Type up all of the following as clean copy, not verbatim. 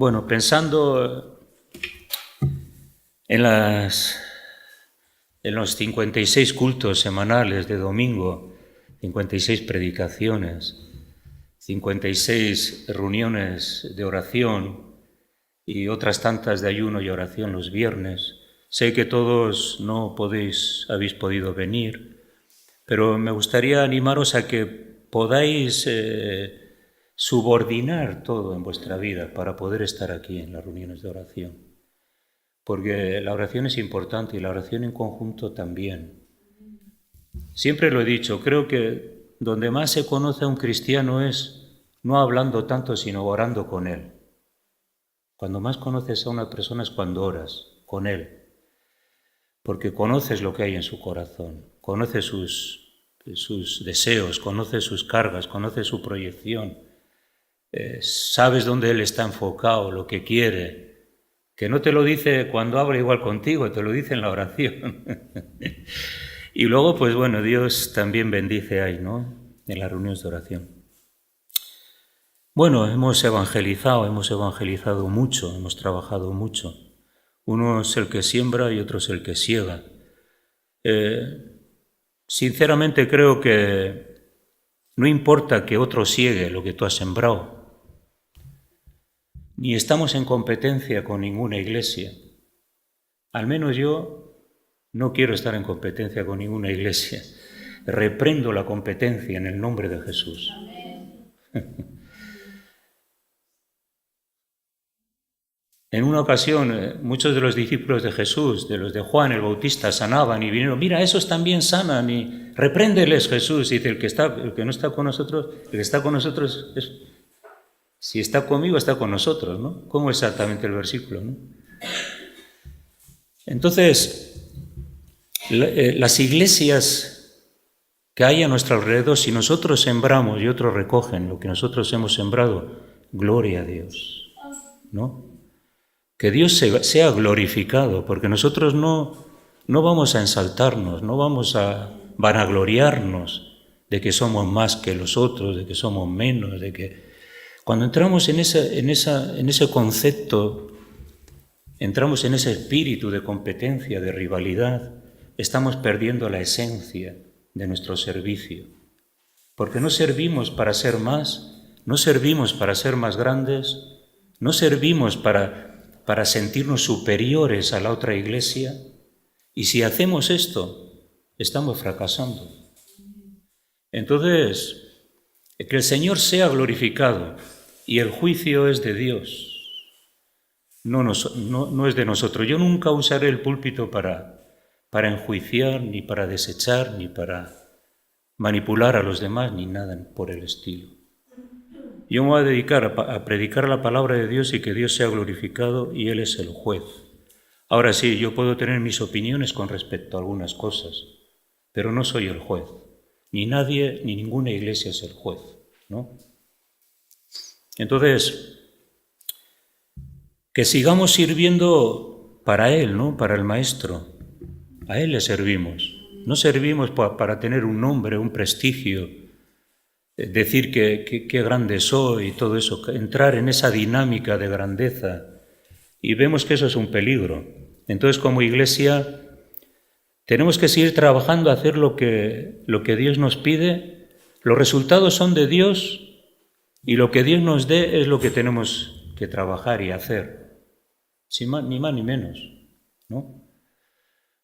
Bueno, pensando en los 56 cultos semanales de domingo, 56 predicaciones, 56 reuniones de oración y otras tantas de ayuno y oración los viernes. Sé que todos no habéis podido venir, pero me gustaría animaros a que podáis subordinar todo en vuestra vida para poder estar aquí en las reuniones de oración. Porque la oración es importante y la oración en conjunto también. Siempre lo he dicho, creo que donde más se conoce a un cristiano es no hablando tanto, sino orando con él. Cuando más conoces a una persona es cuando oras con él, porque conoces lo que hay en su corazón, conoces sus deseos, conoces sus cargas, conoces su proyección, sabes dónde él está enfocado, lo que quiere, que no te lo dice cuando habla igual contigo, te lo dice en la oración. Y luego, pues bueno, Dios también bendice ahí, ¿no? En las reuniones de oración. Bueno, hemos evangelizado mucho, hemos trabajado mucho. Uno es el que siembra y otro es el que siega. Sinceramente creo que no importa que otro siegue lo que tú has sembrado, ni estamos en competencia con ninguna iglesia. Al menos yo no quiero estar en competencia con ninguna iglesia. Reprendo la competencia en el nombre de Jesús. En una ocasión, muchos de los discípulos de Jesús, de los de Juan el Bautista, sanaban y vinieron, mira, esos también sanan y repréndeles, Jesús. Y dice, el que no está con nosotros, el que está con nosotros, si está conmigo, está con nosotros, ¿no? ¿Cómo exactamente el versículo, no? Entonces, las iglesias que hay a nuestro alrededor, si nosotros sembramos y otros recogen lo que nosotros hemos sembrado, gloria a Dios, ¿no? Que Dios sea glorificado, porque nosotros no vamos a ensaltarnos, no vamos a vanagloriarnos de que somos más que los otros, de que somos menos, de que... Cuando entramos en ese concepto, entramos en ese espíritu de competencia, de rivalidad, estamos perdiendo la esencia de nuestro servicio. Porque no servimos para ser más, no servimos para ser más grandes, no servimos para sentirnos superiores a la otra iglesia, y si hacemos esto, estamos fracasando. Entonces, que el Señor sea glorificado, y el juicio es de Dios, no es de nosotros. Yo nunca usaré el púlpito para enjuiciar, ni para desechar, ni para manipular a los demás, ni nada por el estilo. Yo me voy a dedicar a predicar la palabra de Dios y que Dios sea glorificado y Él es el juez. Ahora sí, yo puedo tener mis opiniones con respecto a algunas cosas, pero no soy el juez. Ni nadie, ni ninguna iglesia es el juez, ¿no? Entonces, que sigamos sirviendo para Él, ¿no? Para el Maestro. A Él le servimos. No servimos para tener un nombre, un prestigio, decir que grande soy y todo eso, entrar en esa dinámica de grandeza, y vemos que eso es un peligro. Entonces, como iglesia, tenemos que seguir trabajando, hacer lo que Dios nos pide. Los resultados son de Dios y lo que Dios nos dé es lo que tenemos que trabajar y hacer, ni más ni menos, ¿no?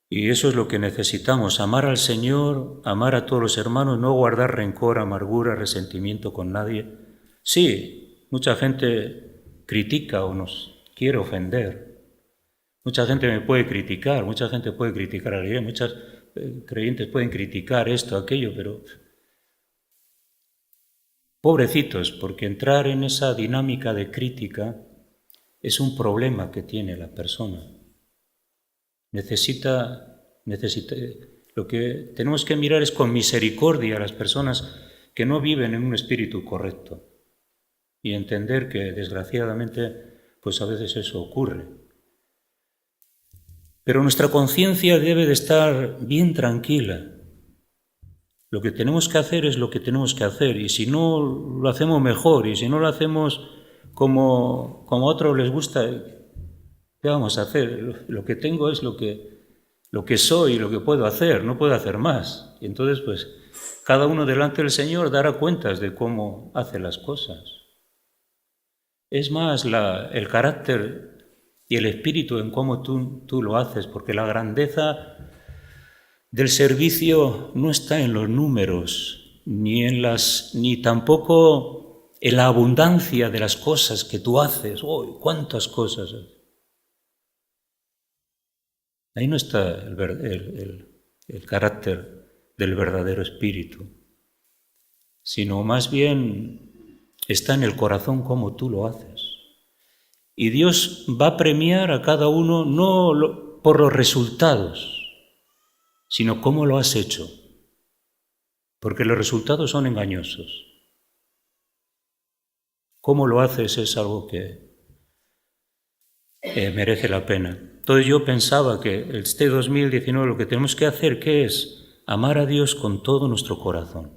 Y eso es lo que necesitamos, amar al Señor, amar a todos los hermanos, no guardar rencor, amargura, resentimiento con nadie. Sí, mucha gente critica o nos quiere ofender. Mucha gente me puede criticar, mucha gente puede criticar a la iglesia, muchos creyentes pueden criticar esto, aquello, pero pobrecitos, porque entrar en esa dinámica de crítica es un problema que tiene la persona. Lo que tenemos que mirar es con misericordia a las personas que no viven en un espíritu correcto y entender que desgraciadamente pues a veces eso ocurre. Pero nuestra conciencia debe de estar bien tranquila. Lo que tenemos que hacer es lo que tenemos que hacer, y si no lo hacemos mejor, y si no lo hacemos como a otros les gusta, ¿qué vamos a hacer? Lo que tengo es lo que soy, lo que puedo hacer, no puedo hacer más. Y entonces, pues, cada uno delante del Señor dará cuentas de cómo hace las cosas. Es más el carácter y el espíritu en cómo tú lo haces, porque la grandeza del servicio no está en los números, ni tampoco en la abundancia de las cosas que tú haces. ¡Oh, cuántas cosas! Ahí no está el carácter del verdadero espíritu, sino más bien está en el corazón como tú lo haces. Y Dios va a premiar a cada uno no por los resultados, sino cómo lo has hecho, porque los resultados son engañosos. Cómo lo haces es algo que merece la pena. Entonces yo pensaba que este 2019 lo que tenemos que hacer, ¿qué es? Amar a Dios con todo nuestro corazón,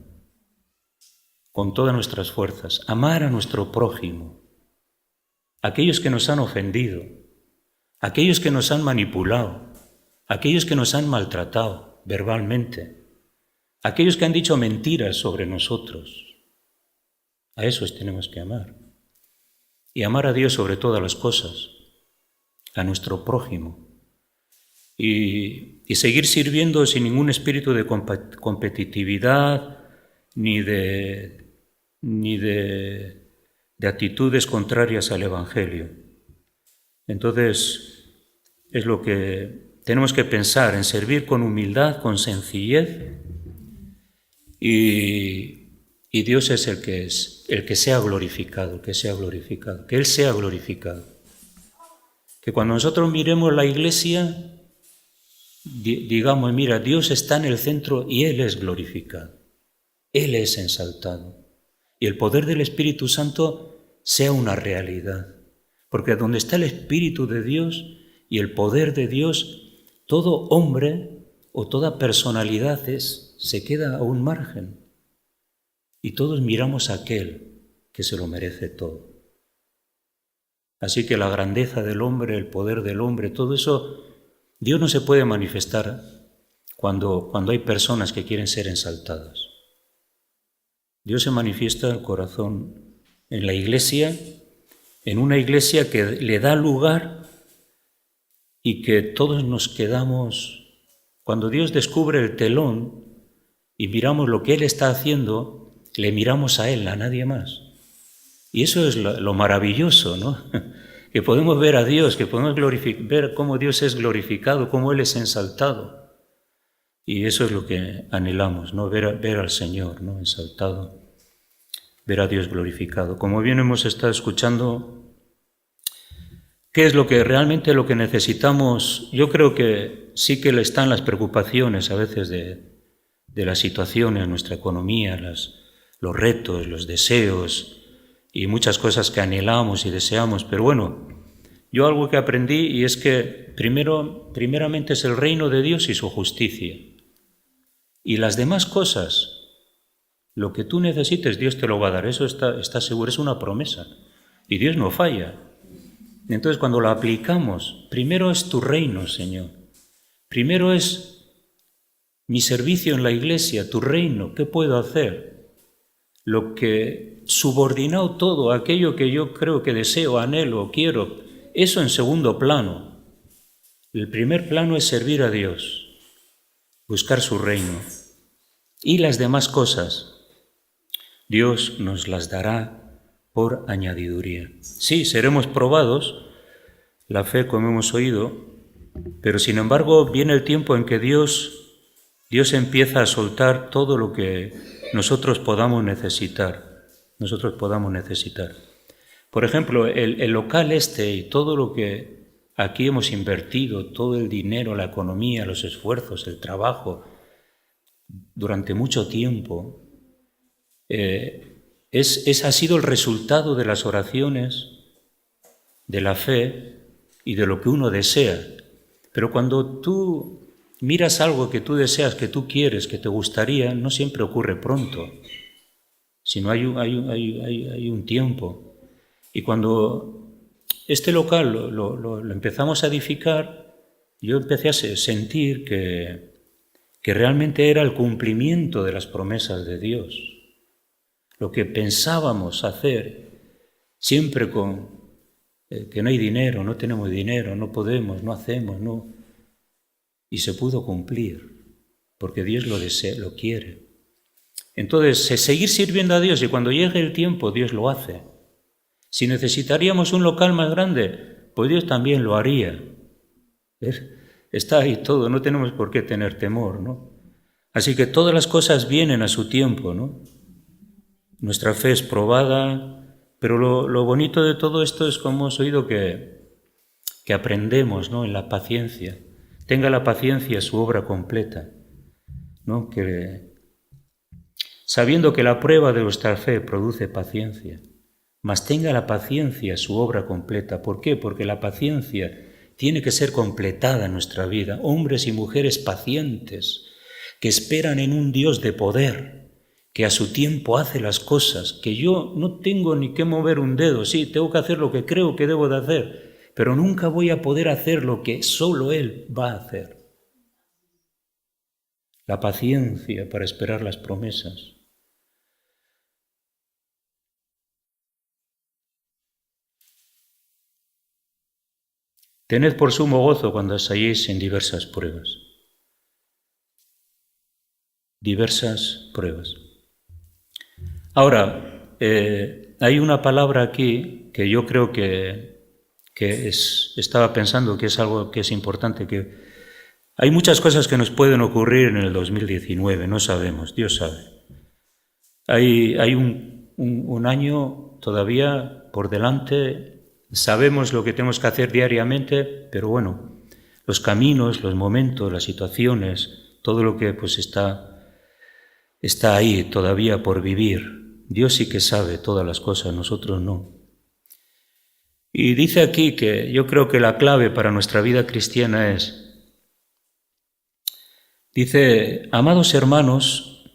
con todas nuestras fuerzas, amar a nuestro prójimo, aquellos que nos han ofendido, aquellos que nos han manipulado, aquellos que nos han maltratado verbalmente, aquellos que han dicho mentiras sobre nosotros. A esos tenemos que amar. Y amar a Dios sobre todas las cosas, a nuestro prójimo. Y seguir sirviendo sin ningún espíritu de competitividad ni de actitudes contrarias al Evangelio. Entonces, es lo que tenemos que pensar, en servir con humildad, con sencillez, y Dios es el que sea glorificado, que Él sea glorificado. Que cuando nosotros miremos la Iglesia, digamos, mira, Dios está en el centro y Él es glorificado, Él es ensaltado. Y el poder del Espíritu Santo sea una realidad. Porque donde está el Espíritu de Dios y el poder de Dios, todo hombre o toda personalidad se queda a un margen. Y todos miramos a aquel que se lo merece todo. Así que la grandeza del hombre, el poder del hombre, todo eso, Dios no se puede manifestar cuando hay personas que quieren ser ensaltadas. Dios se manifiesta en el corazón, en la Iglesia, en una Iglesia que le da lugar y que todos nos quedamos, cuando Dios descubre el telón y miramos lo que Él está haciendo, le miramos a Él, a nadie más. Y eso es lo maravilloso, ¿no? Que podemos ver a Dios, que podemos ver cómo Dios es glorificado, cómo Él es ensaltado. Y eso es lo que anhelamos, ¿no? Ver al Señor, ¿no? Ensaltado, ver a Dios glorificado. Como bien hemos estado escuchando, ¿qué es lo que realmente lo que necesitamos? Yo creo que sí que están las preocupaciones a veces de las situaciones, nuestra economía, los retos, los deseos y muchas cosas que anhelamos y deseamos. Pero bueno, yo algo que aprendí y es que primeramente es el reino de Dios y su justicia. Y las demás cosas, lo que tú necesites, Dios te lo va a dar. Eso está seguro, es una promesa. Y Dios no falla. Entonces, cuando lo aplicamos, primero es tu reino, Señor. Primero es mi servicio en la Iglesia, tu reino. ¿Qué puedo hacer? Lo que subordinado todo, aquello que yo creo que deseo, anhelo, quiero, eso en segundo plano. El primer plano es servir a Dios, buscar su reino. Y las demás cosas, Dios nos las dará por añadiduría. Sí, seremos probados, la fe como hemos oído, pero sin embargo viene el tiempo en que Dios empieza a soltar todo lo que nosotros podamos necesitar. Por ejemplo, el local y todo lo que aquí hemos invertido, todo el dinero, la economía, los esfuerzos, el trabajo, durante mucho tiempo, ha sido el resultado de las oraciones, de la fe y de lo que uno desea. Pero cuando tú miras algo que tú deseas, que tú quieres, que te gustaría, no siempre ocurre pronto, sino hay un tiempo. Y cuando este local lo empezamos a edificar, yo empecé a sentir que realmente era el cumplimiento de las promesas de Dios. Lo que pensábamos hacer, siempre con que no hay dinero, no tenemos dinero, no podemos, no hacemos, no. Y se pudo cumplir, porque Dios lo desea, lo quiere. Entonces, seguir sirviendo a Dios, y cuando llegue el tiempo, Dios lo hace. Si necesitaríamos un local más grande, pues Dios también lo haría. Está ahí todo, no tenemos por qué tener temor, ¿no? Así que todas las cosas vienen a su tiempo, ¿no? Nuestra fe es probada, pero lo bonito de todo esto es, como hemos oído, que aprendemos, ¿no?, en la paciencia. Tenga la paciencia su obra completa, ¿no? Sabiendo que la prueba de vuestra fe produce paciencia, mas tenga la paciencia su obra completa. ¿Por qué? Porque la paciencia tiene que ser completada en nuestra vida. Hombres y mujeres pacientes, que esperan en un Dios de poder, que a su tiempo hace las cosas, que yo no tengo ni que mover un dedo. Sí, tengo que hacer lo que creo que debo de hacer, pero nunca voy a poder hacer lo que solo Él va a hacer. La paciencia para esperar las promesas. Tened por sumo gozo cuando os halléis en diversas pruebas. Diversas pruebas. Ahora, hay una palabra aquí que yo creo estaba pensando que es algo que es importante, que hay muchas cosas que nos pueden ocurrir en el 2019, no sabemos, Dios sabe. Hay un año todavía por delante. Sabemos lo que tenemos que hacer diariamente, pero bueno, los caminos, los momentos, las situaciones, todo lo que pues está ahí todavía por vivir. Dios sí que sabe todas las cosas, nosotros no. Y dice aquí que yo creo que la clave para nuestra vida cristiana dice, amados hermanos,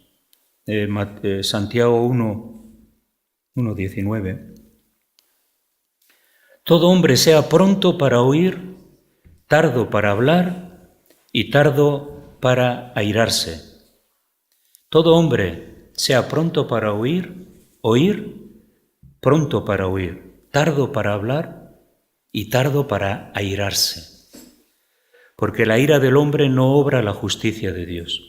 Santiago 1:19, todo hombre sea pronto para oír, tardo para hablar y tardo para airarse. Todo hombre sea pronto para oír, pronto para oír, tardo para hablar y tardo para airarse. Porque la ira del hombre no obra la justicia de Dios.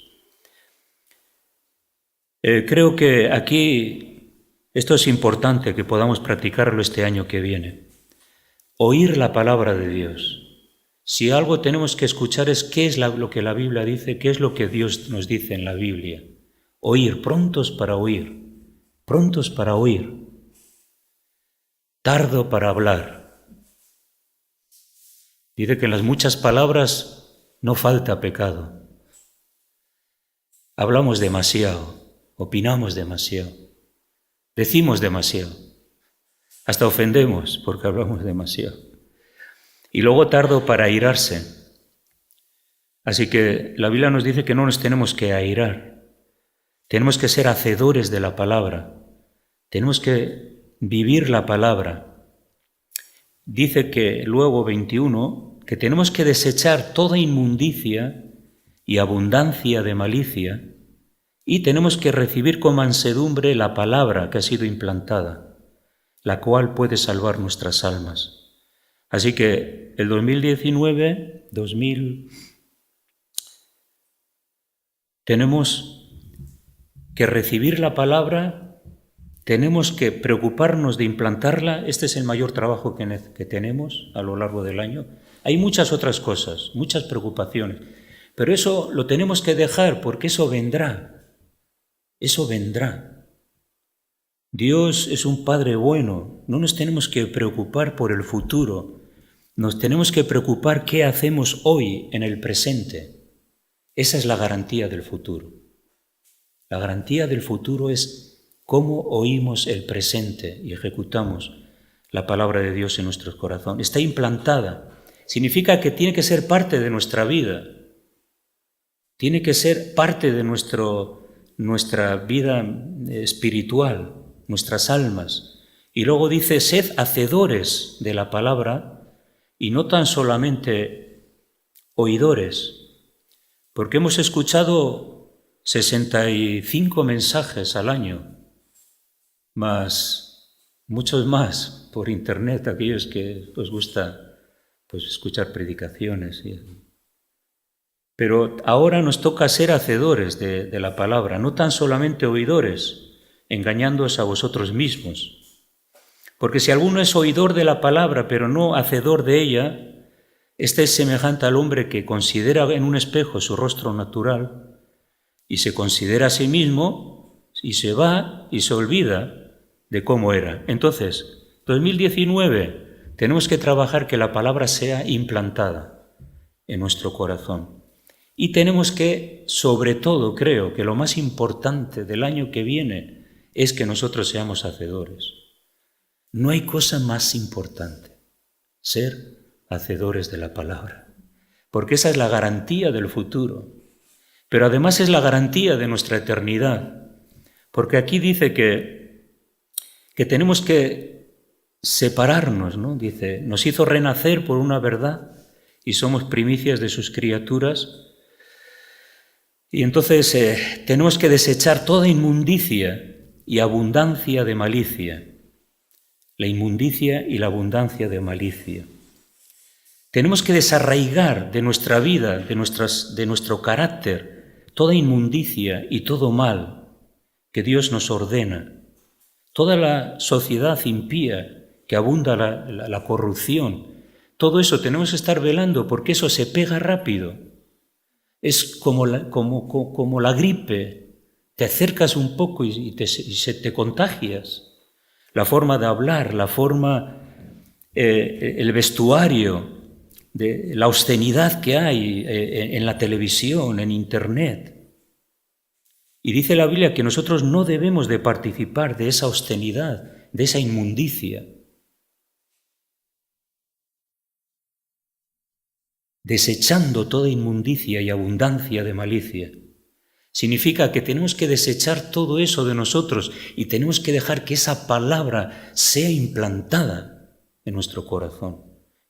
Creo que aquí esto es importante que podamos practicarlo este año que viene. Oír la palabra de Dios. Si algo tenemos que escuchar es qué es lo que la Biblia dice, qué es lo que Dios nos dice en la Biblia. Oír, prontos para oír, tardo para hablar. Dice que en las muchas palabras no falta pecado. Hablamos demasiado, opinamos demasiado, decimos demasiado, hasta ofendemos porque hablamos demasiado. Y luego tardo para airarse. Así que la Biblia nos dice que no nos tenemos que airar. Tenemos que ser hacedores de la palabra. Tenemos que vivir la palabra. Dice que luego 21, que tenemos que desechar toda inmundicia y abundancia de malicia, y tenemos que recibir con mansedumbre la palabra que ha sido implantada, la cual puede salvar nuestras almas. Así que el 2019, tenemos que recibir la palabra, tenemos que preocuparnos de implantarla. Este es el mayor trabajo que tenemos a lo largo del año. Hay muchas otras cosas, muchas preocupaciones, pero eso lo tenemos que dejar porque eso vendrá. Eso vendrá. Dios es un Padre bueno, no nos tenemos que preocupar por el futuro, nos tenemos que preocupar qué hacemos hoy en el presente. Esa es la garantía del futuro. La garantía del futuro es cómo oímos el presente y ejecutamos la palabra de Dios en nuestros corazones. Está implantada. Significa que tiene que ser parte de nuestra vida. Tiene que ser parte de nuestra vida espiritual, nuestras almas. Y luego dice, sed hacedores de la palabra y no tan solamente oidores, porque hemos escuchado 65 mensajes al año, más muchos más por internet, aquellos que os gusta pues, escuchar predicaciones. Pero ahora nos toca ser hacedores de la palabra, no tan solamente oidores, engañándoos a vosotros mismos. Porque si alguno es oidor de la palabra, pero no hacedor de ella, este es semejante al hombre que considera en un espejo su rostro natural y se considera a sí mismo y se va y se olvida de cómo era. Entonces, 2019, tenemos que trabajar que la palabra sea implantada en nuestro corazón. Y tenemos que, sobre todo, creo que lo más importante del año que viene es que nosotros seamos hacedores. No hay cosa más importante, ser hacedores de la palabra, porque esa es la garantía del futuro, pero además es la garantía de nuestra eternidad, porque aquí dice que tenemos que separarnos, ¿no? Dice, nos hizo renacer por una verdad y somos primicias de sus criaturas, y entonces tenemos que desechar toda inmundicia y abundancia de malicia. La inmundicia y la abundancia de malicia. Tenemos que desarraigar de nuestra vida, de nuestro carácter, toda inmundicia y todo mal que Dios nos ordena. Toda la sociedad impía que abunda la corrupción, todo eso tenemos que estar velando porque eso se pega rápido. Es como la gripe, te acercas un poco y te contagias. La forma de hablar, la forma, el vestuario, la obscenidad que hay en la televisión, en internet. Y dice la Biblia que nosotros no debemos de participar de esa obscenidad, de esa inmundicia. Desechando toda inmundicia y abundancia de malicia. Significa que tenemos que desechar todo eso de nosotros y tenemos que dejar que esa palabra sea implantada en nuestro corazón,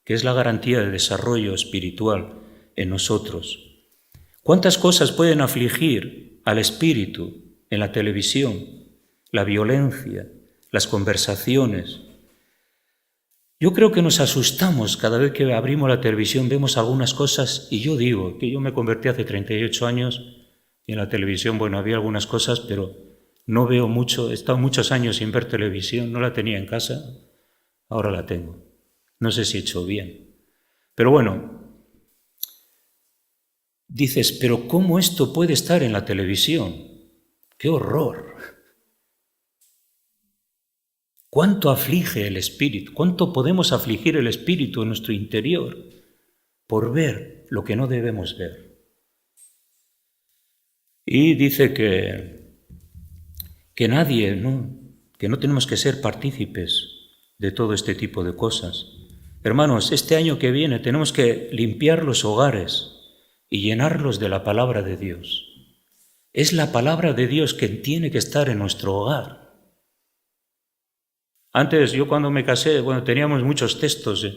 que es la garantía de desarrollo espiritual en nosotros. ¿Cuántas cosas pueden afligir al espíritu en la televisión? La violencia, las conversaciones. Yo creo que nos asustamos cada vez que abrimos la televisión, vemos algunas cosas, y yo digo que yo me convertí hace 38 años. Y en la televisión, bueno, había algunas cosas, pero no veo mucho. He estado muchos años sin ver televisión, no la tenía en casa, ahora la tengo. No sé si he hecho bien. Pero bueno, dices, ¿pero cómo esto puede estar en la televisión? ¡Qué horror! ¿Cuánto aflige el espíritu? ¿Cuánto podemos afligir el espíritu en nuestro interior por ver lo que no debemos ver? Y dice que nadie, ¿no? Que no tenemos que ser partícipes de todo este tipo de cosas. Hermanos, este año que viene tenemos que limpiar los hogares y llenarlos de la palabra de Dios. Es la palabra de Dios que tiene que estar en nuestro hogar. Antes, yo cuando me casé, bueno, teníamos muchos textos.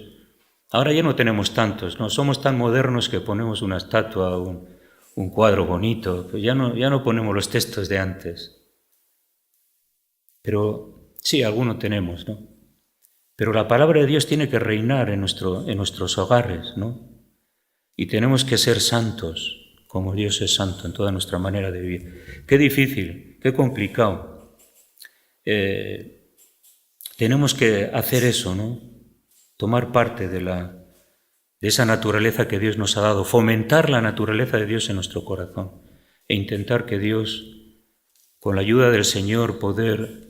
Ahora ya no tenemos tantos, no somos tan modernos que ponemos una estatua, un cuadro bonito, pues ya no ponemos los textos de antes. Pero sí, alguno tenemos, ¿no? Pero la palabra de Dios tiene que reinar en nuestros hogares, ¿no? Y tenemos que ser santos, como Dios es santo en toda nuestra manera de vivir. Qué difícil, qué complicado. Tenemos que hacer eso, ¿no? Tomar parte de esa naturaleza que Dios nos ha dado, fomentar la naturaleza de Dios en nuestro corazón e intentar que Dios, con la ayuda del Señor, poder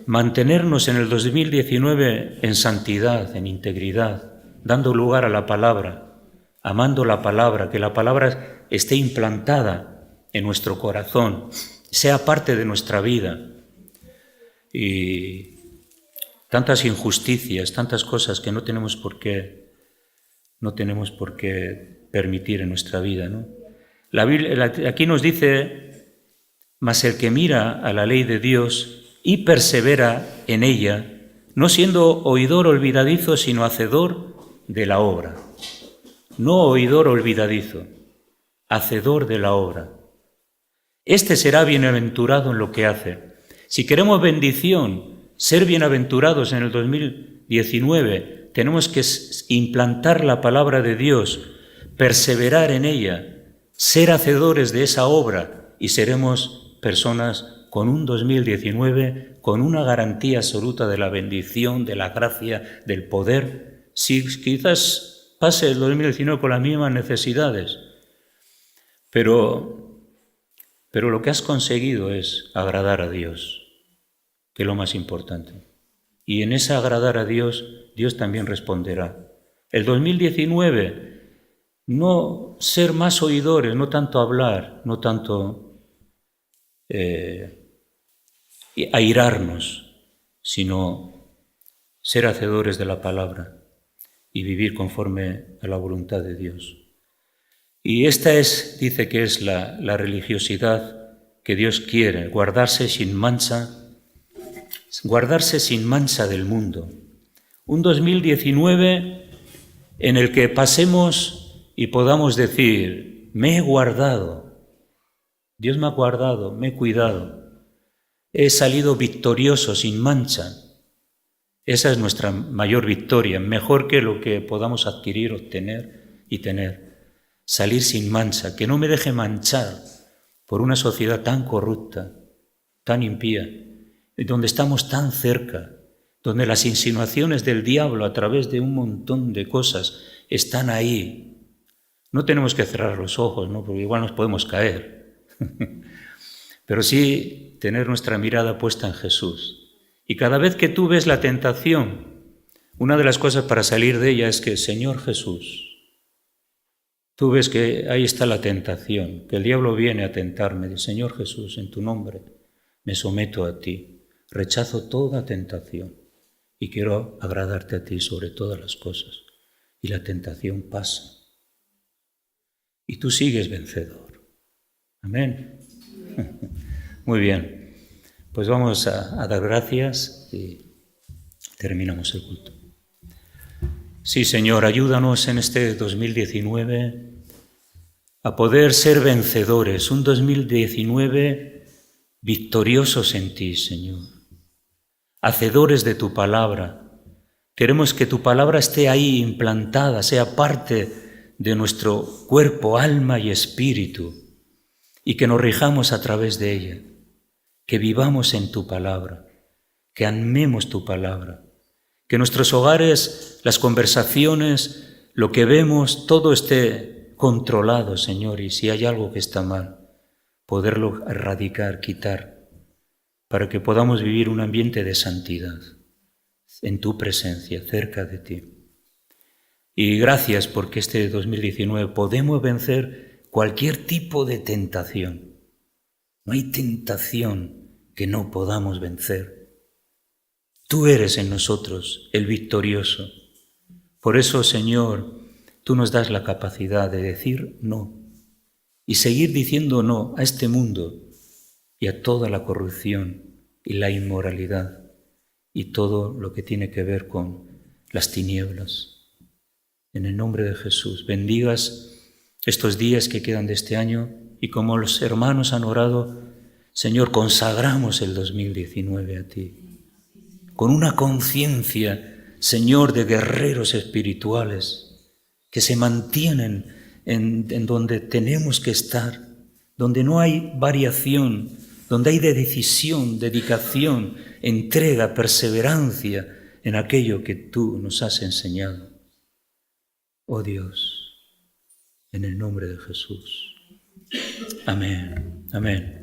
mantenernos en el 2019 en santidad, en integridad, dando lugar a la palabra, amando la palabra, que la palabra esté implantada en nuestro corazón, sea parte de nuestra vida. Y tantas injusticias, tantas cosas que no tenemos por qué permitir en nuestra vida, ¿no? La Biblia, aquí nos dice, mas el que mira a la ley de Dios y persevera en ella, no siendo oidor olvidadizo, sino hacedor de la obra. No oidor olvidadizo, hacedor de la obra. Este será bienaventurado en lo que hace. Si queremos bendición, ser bienaventurados en el 2019, tenemos que implantar la palabra de Dios, perseverar en ella, ser hacedores de esa obra y seremos personas con un 2019 con una garantía absoluta de la bendición, de la gracia, del poder. Si quizás pase el 2019 con las mismas necesidades, pero lo que has conseguido es agradar a Dios, que es lo más importante. Y en ese agradar a Dios, Dios también responderá. El 2019, no ser más oidores, no tanto hablar, no tanto airarnos, sino ser hacedores de la palabra y vivir conforme a la voluntad de Dios. Y esta dice que es la religiosidad que Dios quiere, guardarse sin mancha del mundo. Un 2019 en el que pasemos y podamos decir, me he guardado, Dios me ha guardado, me he cuidado, he salido victorioso, sin mancha. Esa es nuestra mayor victoria, mejor que lo que podamos adquirir, obtener y tener. Salir sin mancha, que no me deje manchar por una sociedad tan corrupta, tan impía, donde estamos tan cerca, donde las insinuaciones del diablo a través de un montón de cosas están ahí. No tenemos que cerrar los ojos, ¿no? Porque igual nos podemos caer. Pero sí tener nuestra mirada puesta en Jesús. Y cada vez que tú ves la tentación, una de las cosas para salir de ella es que, Señor Jesús, tú ves que ahí está la tentación, que el diablo viene a tentarme. Dice, Señor Jesús, en tu nombre me someto a ti, rechazo toda tentación y quiero agradarte a ti sobre todas las cosas. Y la tentación pasa. Y tú sigues vencedor. Amén. Muy bien. Pues vamos a dar gracias y terminamos el culto. Sí, Señor, ayúdanos en este 2019 a poder ser vencedores, un 2019 victoriosos en ti, Señor, hacedores de tu palabra. Queremos que tu palabra esté ahí implantada, sea parte de nuestro cuerpo, alma y espíritu, y que nos rijamos a través de ella, que vivamos en tu palabra, que amemos tu palabra, que en nuestros hogares, las conversaciones, lo que vemos, todo esté controlado, Señor, y si hay algo que está mal, poderlo erradicar, quitar, para que podamos vivir un ambiente de santidad, en tu presencia, cerca de ti. Y gracias porque este 2019 podemos vencer cualquier tipo de tentación. No hay tentación que no podamos vencer. Tú eres en nosotros el victorioso. Por eso, Señor, tú nos das la capacidad de decir no y seguir diciendo no a este mundo y a toda la corrupción y la inmoralidad y todo lo que tiene que ver con las tinieblas. En el nombre de Jesús, bendigas estos días que quedan de este año y como los hermanos han orado, Señor, consagramos el 2019 a ti, con una conciencia, Señor, de guerreros espirituales que se mantienen en donde tenemos que estar, donde no hay variación, donde hay decisión, dedicación, entrega, perseverancia en aquello que tú nos has enseñado. Oh Dios, en el nombre de Jesús. Amén. Amén.